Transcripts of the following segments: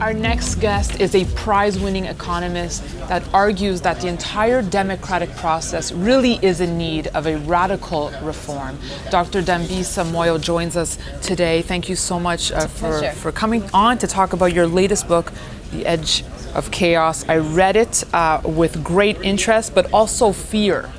Our next guest is a prize-winning economist that argues that the entire democratic process really is in need of a radical reform. Dr. Dambisa Moyo joins us today. Thank you so much for coming on to talk about your latest book, The Edge of Chaos. I read it with great interest, but also fear.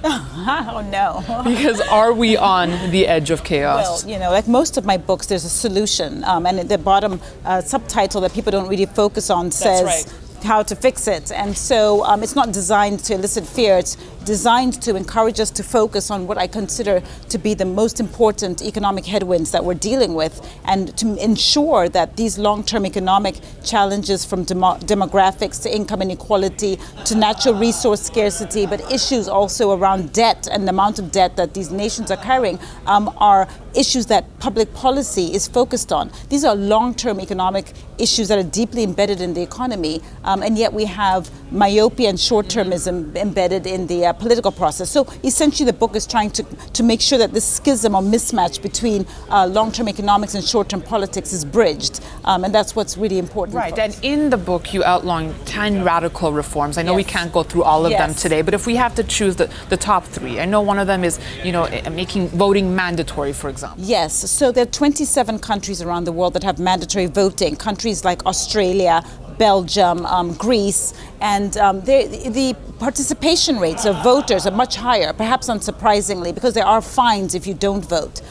Oh no. Because are we on the edge of chaos? Well, you know, like most of my books, there's a solution. And at the bottom subtitle that people don't really focus on says how to fix it. And so it's not designed to elicit fear. It's designed to encourage us to focus on what I consider to be the most important economic headwinds that we're dealing with, and to ensure that these long-term economic challenges, from demographics to income inequality to natural resource scarcity, but issues also around debt and the amount of debt that these nations are carrying, are issues that public policy is focused on. These are long-term economic issues that are deeply embedded in the economy, and yet we have myopia and short-termism embedded in the political process. So essentially the book is trying to make sure that this schism or mismatch between long-term economics and short-term politics is bridged, and that's what's really important. Right, and in the book you outline 10 radical reforms. I know we can't go through all of them today, but if we have to choose the top three, I know one of them is, you know, making voting mandatory, for example. Yes, so there are 27 countries around the world that have mandatory voting, countries like Australia, Belgium, Greece, and the participation rates of voters are much higher, perhaps unsurprisingly, because there are fines if you don't vote.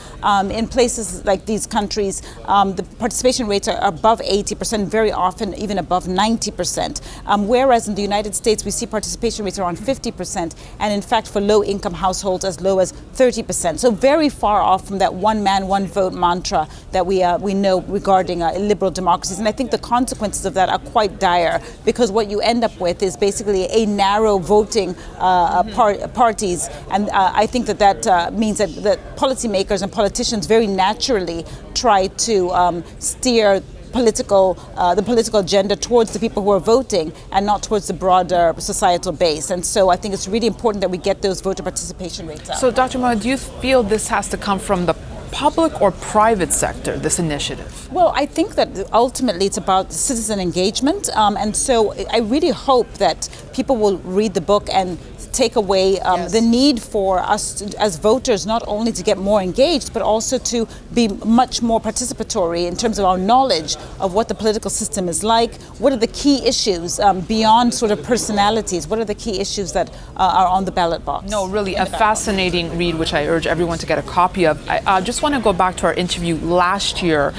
In places like these countries, the participation rates are above 80%, very often even above 90%, whereas in the United States we see participation rates around 50%, and in fact for low-income households as low as 30%. So very far off from that one man, one vote mantra that we know regarding liberal democracies. And I think the consequences of that are quite dire, because what you end up with is basically a narrow voting parties, and I think that means that policymakers and politicians very naturally try to steer the political agenda towards the people who are voting and not towards the broader societal base. And so I think it's really important that we get those voter participation rates up. So Dr. Moyo, do you feel this has to come from the public or private sector, this initiative? Well, I think that ultimately it's about citizen engagement, and so I really hope that people will read the book and take away the need for us as voters not only to get more engaged, but also to be much more participatory in terms of our knowledge of what the political system is like. What are the key issues beyond sort of personalities? What are the key issues that are on the ballot box? No, really a fascinating read, which I urge everyone to get a copy of. I just want to go back to our interview last year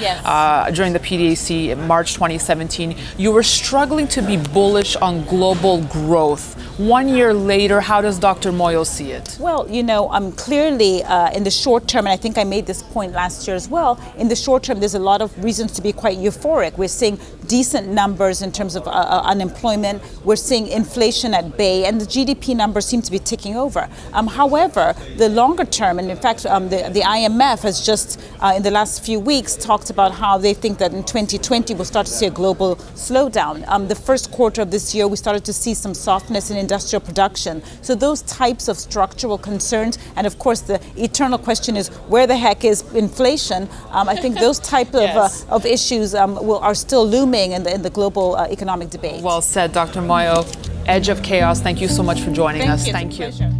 during the PDAC in March 2017. You were struggling to be bullish on global growth. 1 year later, how does Dr. Moyo see it? Well, you know, clearly in the short term, and I think I made this point last year as well, in the short term there's a lot of reasons to be quite euphoric. We're seeing decent numbers in terms of unemployment. We're seeing inflation at bay, and the GDP numbers seem to be ticking over. However, the longer term, and in fact the IMF has just in the last few weeks talked about how they think that in 2020 we'll start to see a global slowdown. The first quarter of this year we started to see some softness in industrial production. So those types of structural concerns, and of course the eternal question is where the heck is inflation? I think those type of issues are still looming in the global economic debate. Well said, Dr. Moyo. Edge of Chaos, thank you so much for joining us. Thank you. Thank you.